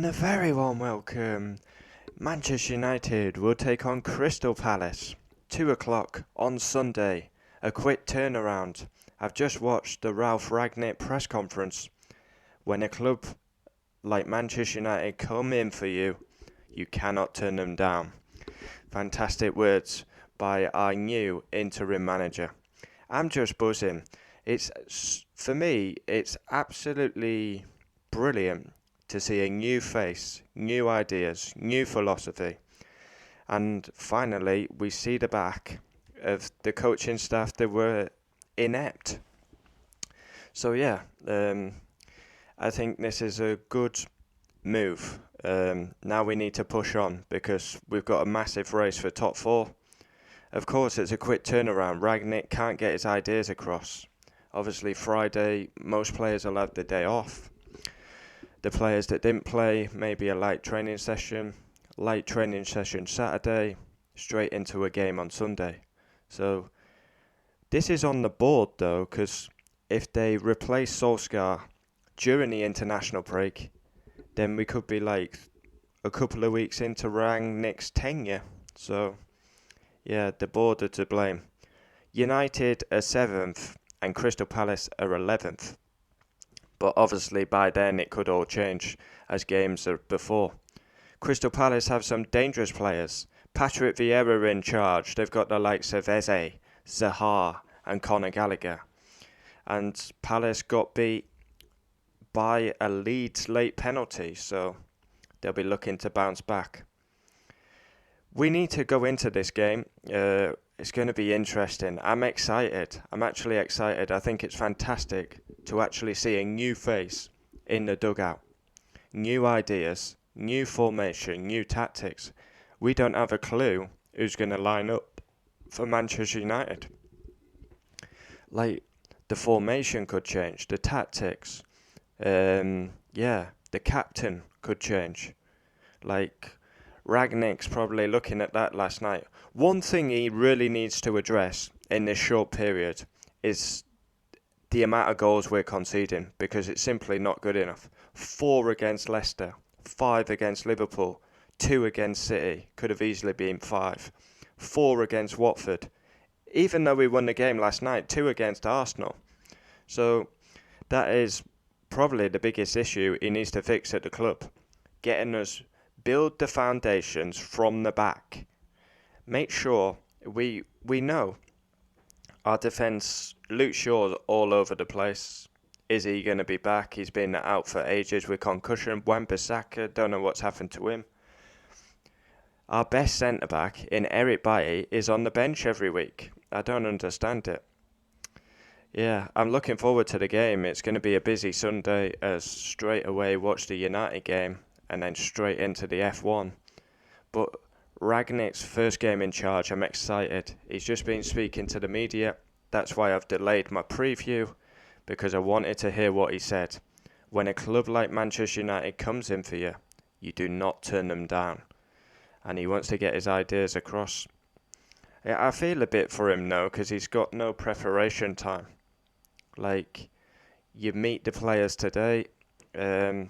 A very warm welcome. Manchester United will take on Crystal Palace. 2 o'clock on Sunday. A quick turnaround. I've just watched the Ralf Rangnick press conference. When a club like Manchester United come in for you, you cannot turn them down. Fantastic words by our new interim manager. I'm just buzzing. For me, it's absolutely brilliant to see a new face, new ideas, new philosophy. And finally, we see the back of the coaching staff that were inept. So yeah, I think this is a good move. Now we need to push on because we've got a massive race for top four. Of course, it's a quick turnaround. Rangnick can't get his ideas across. Obviously, Friday, most players will have the day off. The players that didn't play, maybe a light training session Saturday, straight into a game on Sunday. So this is on the board though, because if they replace Solskjaer during the international break, then we could be like a couple of weeks into Rangnick's tenure. So yeah, the board are to blame. United are 7th and Crystal Palace are 11th. But obviously by then it could all change as games are before. Crystal Palace have some dangerous players. Patrick Vieira in charge. They've got the likes of Eze, Zaha and Conor Gallagher. And Palace got beat by a Leeds late penalty, so they'll be looking to bounce back. We need to go into this game. It's going to be interesting. I'm excited. I'm actually excited. I think it's fantastic to actually see a new face in the dugout. New ideas, new formation, new tactics. We don't have a clue who's going to line up for Manchester United. Like, the formation could change, the tactics. The captain could change. Like, Rangnick's probably looking at that last night. One thing he really needs to address in this short period is the amount of goals we're conceding, because it's simply not good enough. 4 against Leicester, 5 against Liverpool, 2 against City, could have easily been 5. 4 against Watford, even though we won the game last night, 2 against Arsenal. So that is probably the biggest issue he needs to fix at the club. Getting us build the foundations from the back. Make sure we know our defence. Luke Shaw's all over the place. Is he going to be back? He's been out for ages with concussion. Wan-Bissaka, don't know what's happened to him. Our best centre-back in Eric Bailly is on the bench every week. I don't understand it. Yeah, I'm looking forward to the game. It's going to be a busy Sunday as straight away watch the United game and then straight into the F1. But Rangnick's first game in charge, I'm excited. He's just been speaking to the media. That's why I've delayed my preview, because I wanted to hear what he said. When a club like Manchester United comes in for you, you do not turn them down. And he wants to get his ideas across. I feel a bit for him though, because he's got no preparation time. Like, you meet the players today, and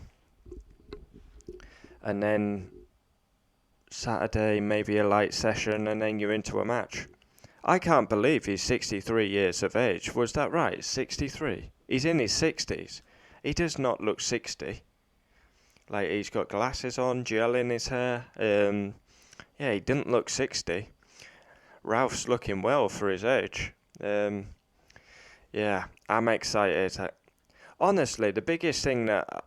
then Saturday maybe a light session, and then you're into a match. I can't believe he's 63 years of age. Was that right? 63? He's in his 60s. He does not look 60. Like, he's got glasses on, gel in his hair. He didn't look 60. Ralph's looking well for his age. I'm excited. Honestly, the biggest thing that,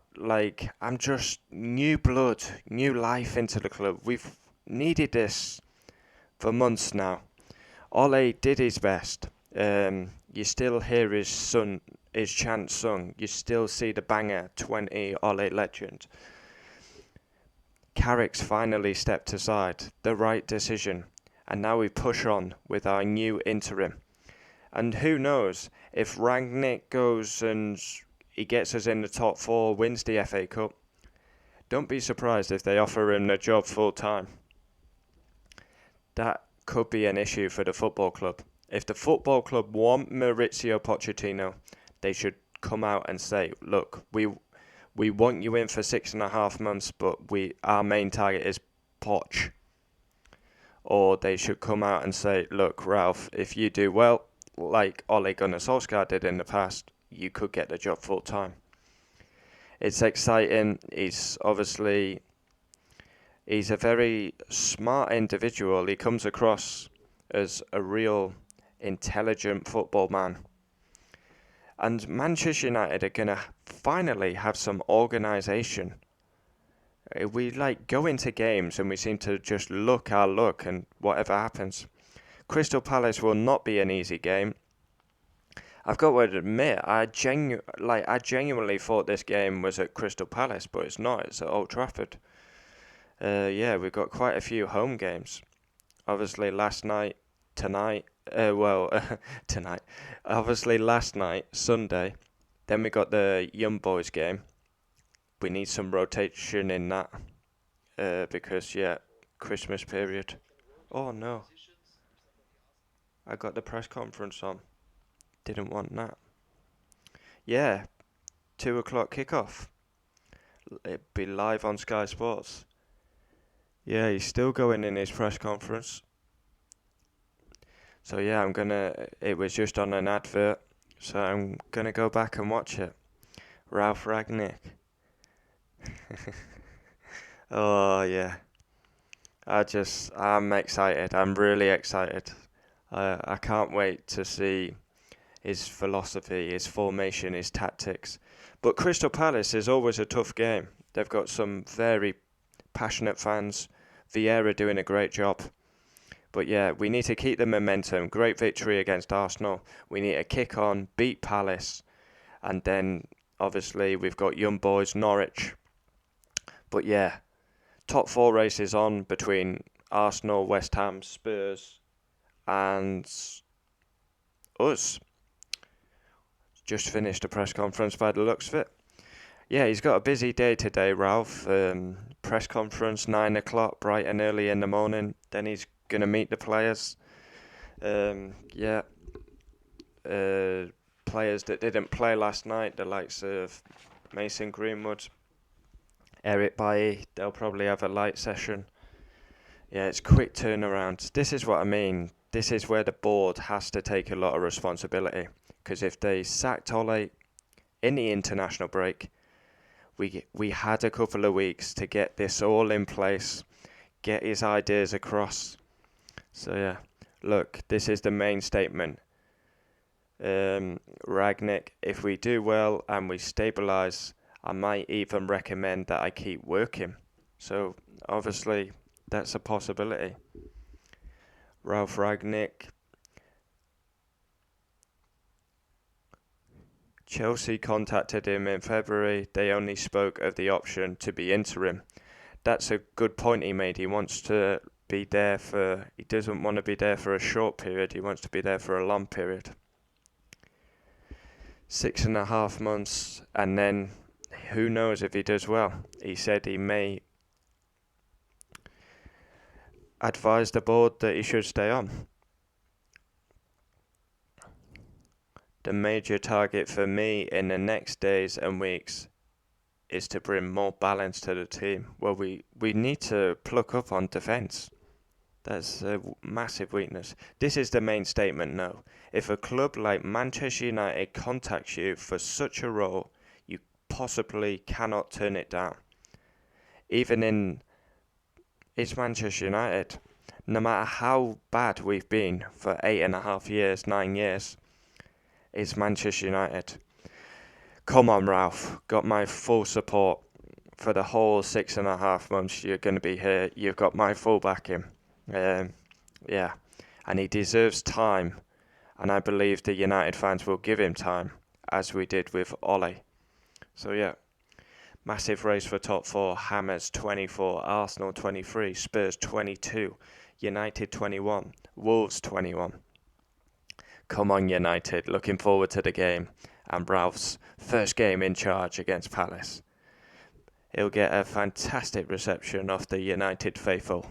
I'm just new blood, new life into the club. We've needed this for months now. Ole did his best. You still hear his chant sung. You still see the banger 20 Ole legend. Carrick's finally stepped aside. The right decision. And now we push on with our new interim. And who knows, if Rangnick goes and he gets us in the top 4, wins the FA Cup, don't be surprised if they offer him the job full time. That could be an issue for the football club. If the football club want Maurizio Pochettino, they should come out and say, look, we want you in for 6.5 months, but our main target is Poch. Or they should come out and say, look, Ralf, if you do well, like Ole Gunnar Solskjaer did in the past, you could get the job full time. It's exciting. He's a very smart individual. He comes across as a real intelligent football man. And Manchester United are going to finally have some organisation. We go into games and we seem to just look our luck and whatever happens. Crystal Palace will not be an easy game. I've got to admit, I genuinely thought this game was at Crystal Palace, but it's not. It's at Old Trafford. We've got quite a few home games. Obviously, tonight. Obviously, last night, Sunday. Then we got the Young Boys game. We need some rotation in that because, Christmas period. Oh, no. I got the press conference on. Didn't want that. Yeah, 2 o'clock kickoff. It'd be live on Sky Sports. Yeah, he's still going in his press conference. So yeah, it was just on an advert, so I'm gonna go back and watch it. Ralf Rangnick. Oh yeah. I'm excited. I'm really excited. I can't wait to see his philosophy, his formation, his tactics. But Crystal Palace is always a tough game. They've got some very passionate fans. Vieira doing a great job. But yeah, we need to keep the momentum. Great victory against Arsenal. We need to kick on, beat Palace. And then, obviously, we've got Young Boys, Norwich. But yeah, top 4 races on between Arsenal, West Ham, Spurs, and us. Just finished a press conference by the looks of it. Yeah, he's got a busy day today, Ralf. Press conference, 9 o'clock, bright and early in the morning. Then he's going to meet the players. Players that didn't play last night, the likes of Mason Greenwood, Eric Bailly, they'll probably have a light session. Yeah, it's quick turnaround. This is what I mean. This is where the board has to take a lot of responsibility. Because if they sacked Ole in the international break, we had a couple of weeks to get this all in place, get his ideas across. So yeah, look, this is the main statement. Rangnick, if we do well and we stabilise, I might even recommend that I keep working. So obviously, that's a possibility. Ralf Rangnick. Chelsea contacted him in February. They only spoke of the option to be interim. That's a good point he made. He wants to be there he doesn't want to be there for a short period. He wants to be there for a long period. 6.5 months, and then who knows if he does well. He said he may advise the board that he should stay on. The major target for me in the next days and weeks is to bring more balance to the team. Well, we need to pluck up on defence. That's a massive weakness. This is the main statement now. If a club like Manchester United contacts you for such a role, you possibly cannot turn it down. It's Manchester United. No matter how bad we've been for 8.5 years, 9 years, it's Manchester United. Come on, Ralf. Got my full support for the whole 6.5 months you're going to be here. You've got my full backing. And he deserves time. And I believe the United fans will give him time, as we did with Ole. So yeah, massive race for top 4. Hammers 24, Arsenal 23, Spurs 22, United 21, Wolves 21. Come on, United. Looking forward to the game. And Ralph's first game in charge against Palace. He'll get a fantastic reception of the United faithful.